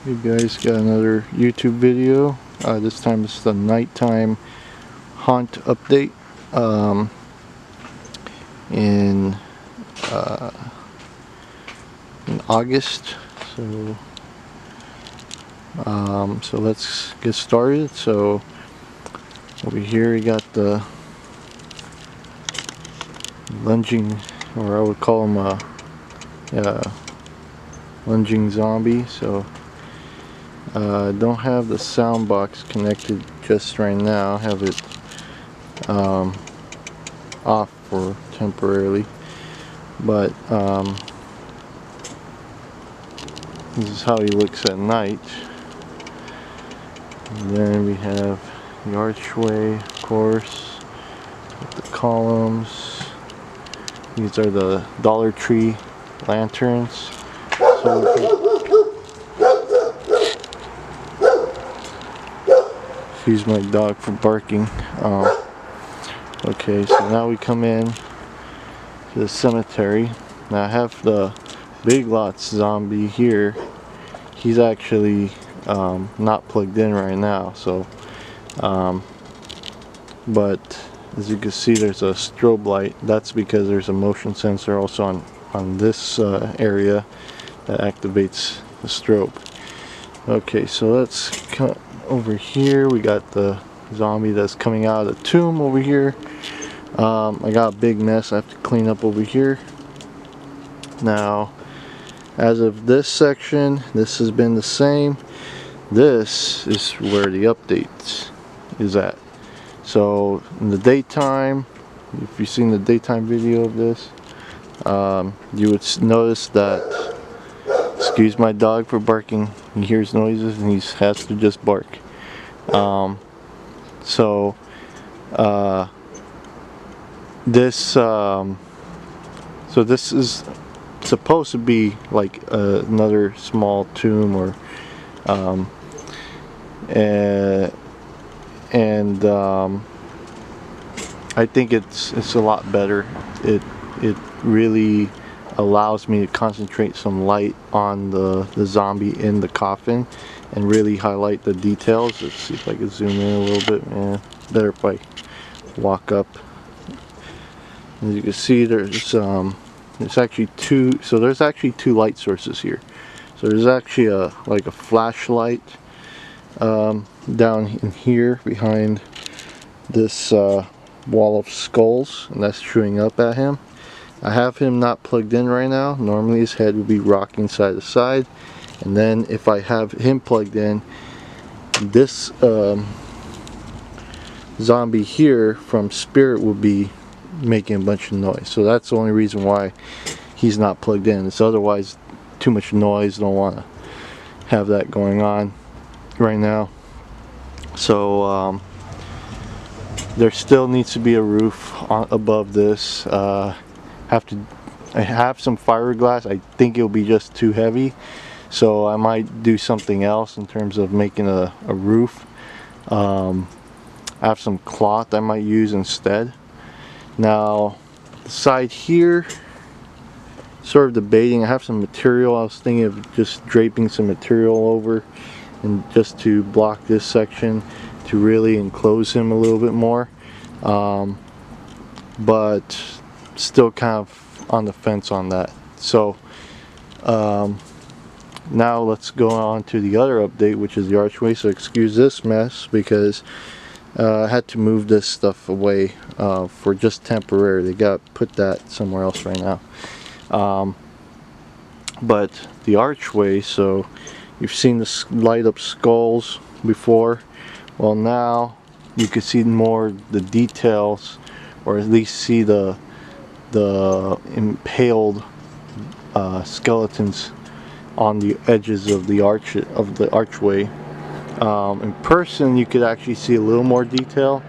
You guys got another YouTube video. This time it's the nighttime haunt update. In August. So let's get started. So over here you got the lunging, or I would call him a lunging zombie. So don't have the sound box connected just right now. Have it off for temporarily, but this is how he looks at night. And then we have the archway, of course, with the columns. These are the Dollar Tree lanterns. Excuse my dog for barking. Okay, so now we come in to the cemetery. Now I have the Big Lots zombie here. He's actually not plugged in right now, so but as you can see, there's a strobe light. That's because there's a motion sensor also on this area that activates the strobe. Okay, so let's come over here. We got the zombie that's coming out of the tomb over here. I got a big mess I have to clean up over here. Now, as of this section, this has been the same. This is where the update is at. So in the daytime, if you've seen the daytime video of this, you would notice that, excuse my dog for barking, he hears noises and he has to just bark. This is supposed to be like another small tomb, or I think it's a lot better. It really allows me to concentrate some light on the zombie in the coffin and really highlight the details. Let's see if I can zoom in a little bit. Better if I walk up. As you can see, there's actually two. So there's actually two light sources here. So there's actually like a flashlight down in here behind this wall of skulls, and that's showing up at him. I have him not plugged in right now. Normally his head would be rocking side to side, and then if I have him plugged in, this zombie here from Spirit will be making a bunch of noise. So that's the only reason why he's not plugged in. It's otherwise too much noise. Don't want to have that going on right now. So there still needs to be a roof above this. I have some fiberglass. I think it'll be just too heavy, so I might do something else in terms of making a roof. I have some cloth I might use instead. Now the side here, sort of debating. I have some material. I was thinking of just draping some material over, and just to block this section to really enclose him a little bit more, but still kind of on the fence on that. So now let's go on to the other update, which is the archway. So excuse this mess because I had to move this stuff away for just temporary. They got to put that somewhere else right now. But the archway, so you've seen the light up skulls before. Well, now you can see more the details, or at least see the impaled skeletons on the edges of the archway. In person, you could actually see a little more detail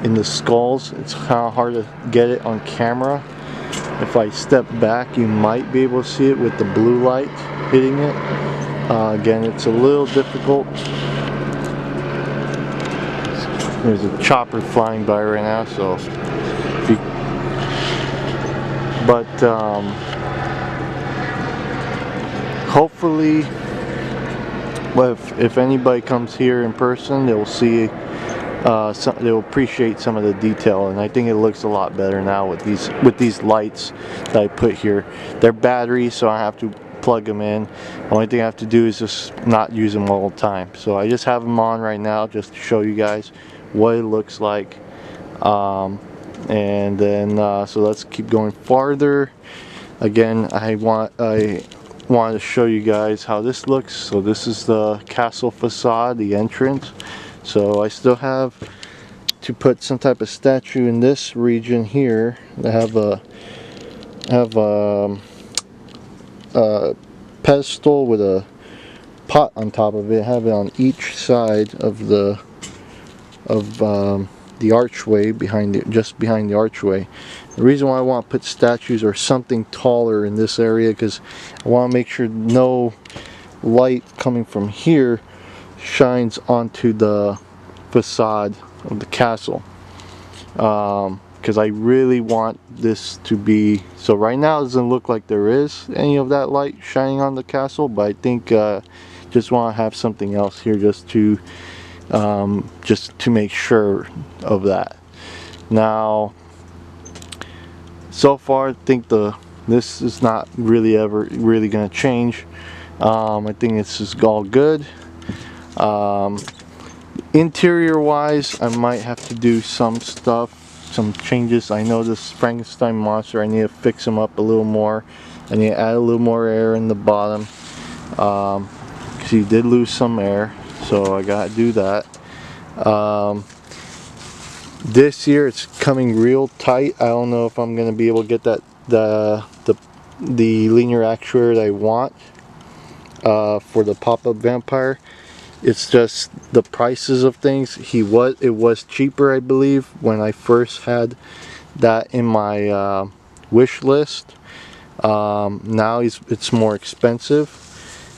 in the skulls. It's kind of hard to get it on camera. If I step back, you might be able to see it with the blue light hitting it. Again, it's a little difficult. There's a chopper flying by right now, so hopefully But if anybody comes here in person, they'll see, they'll appreciate some of the detail, and I think it looks a lot better now with these lights that I put here. They're batteries, so I have to plug them in. The only thing I have to do is just not use them all the time. So I just have them on right now just to show you guys what it looks like. And then so let's keep going farther. Again, I wanted to show you guys how this looks. So this is the castle facade, the entrance. So I still have to put some type of statue in this region here. I have a pedestal with a pot on top of it. I have it on each side of the archway, just behind the archway. The reason why I want to put statues or something taller in this area, because I want to make sure no light coming from here shines onto the facade of the castle, because I really want this to be, so right now it doesn't look like there is any of that light shining on the castle, but I think just want to have something else here just to make sure of that. Now, so far I think this is not really going to change. I think this is all good. Interior wise, I might have to do some changes. I know this Frankenstein monster, I need to fix him up a little more. I need to add a little more air in the bottom, because he did lose some air, so I gotta do that. This year it's coming real tight. I don't know if I'm gonna be able to get the linear actuator that I want for the pop-up vampire. It's just the prices of things. It was cheaper, I believe, when I first had that in my wish list. Now it's more expensive.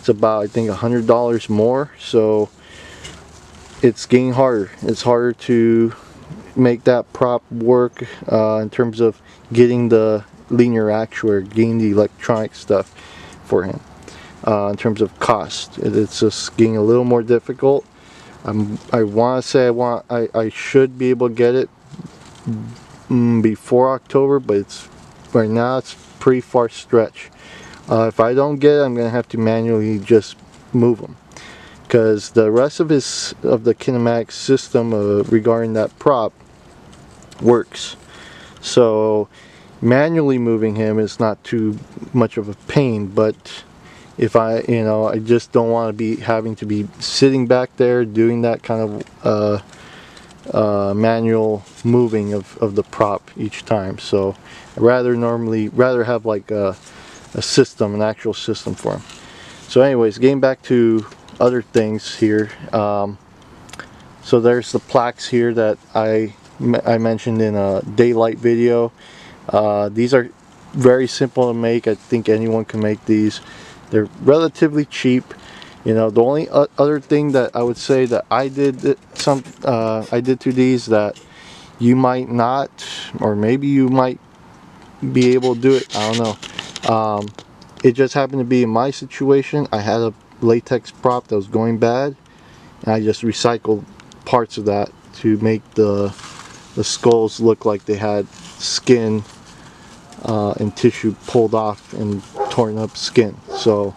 It's about, I think, $100 more. So it's getting harder. It's harder to make that prop work in terms of getting the linear actuator, getting the electronic stuff for him. In terms of cost, it's just getting a little more difficult. I want to say I should be able to get it before October, but right now it's pretty far stretch. If I don't get it, I'm gonna have to manually just move them, because the rest of the kinematic system regarding that prop works. So manually moving him is not too much of a pain, but if I just don't want to be having to be sitting back there doing that kind of manual moving of the prop each time. So I'd rather have like a system, an actual system for him. So anyways, getting back to other things here. So there's the plaques here that I mentioned in a daylight video. These are very simple to make. I think anyone can make these. They're relatively cheap. The only other thing that I would say that I did to these that you might not, or maybe you might be able to do it, I don't know. It just happened to be in my situation. I had a latex prop that was going bad, and I just recycled parts of that to make the skulls look like they had skin and tissue pulled off and torn up skin. So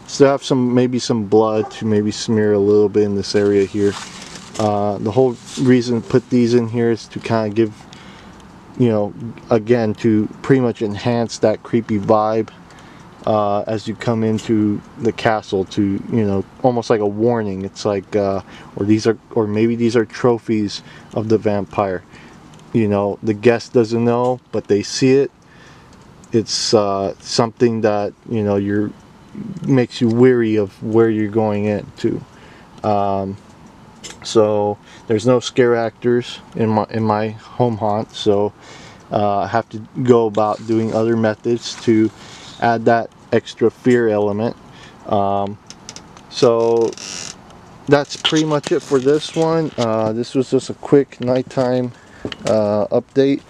still have maybe some blood to maybe smear a little bit in this area here. The whole reason to put these in here is to kind of give, again, to pretty much enhance that creepy vibe as you come into the castle, to almost like a warning. It's like or maybe these are trophies of the vampire. The guest doesn't know, but they see it. It's something that makes you weary of where you're going into. So there's no scare actors in my home haunt, so I have to go about doing other methods to add that extra fear element. So that's pretty much it for this one. This was just a quick nighttime update.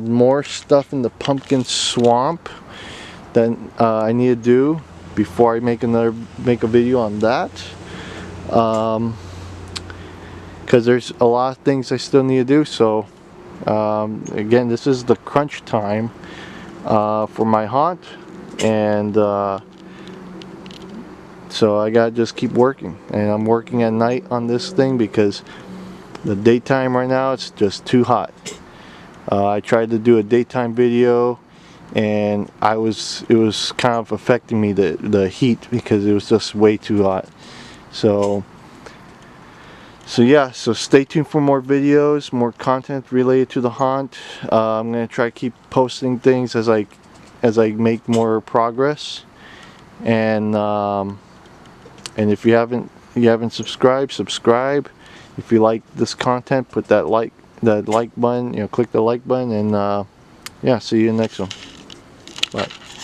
More stuff in the pumpkin swamp that I need to do. before I make a video on that, because there's a lot of things I still need to do. So again, this is the crunch time for my haunt, and so I gotta just keep working, and I'm working at night on this thing because the daytime right now it's just too hot. I tried to do a daytime video, and it was kind of affecting me, the heat, because it was just way too hot. So yeah, so stay tuned for more videos, more content related to the haunt. I'm gonna try to keep posting things as I make more progress, and if you haven't subscribed, subscribe. If you like this content, put that like button, click the like button, and yeah, see you in the next one. Bye.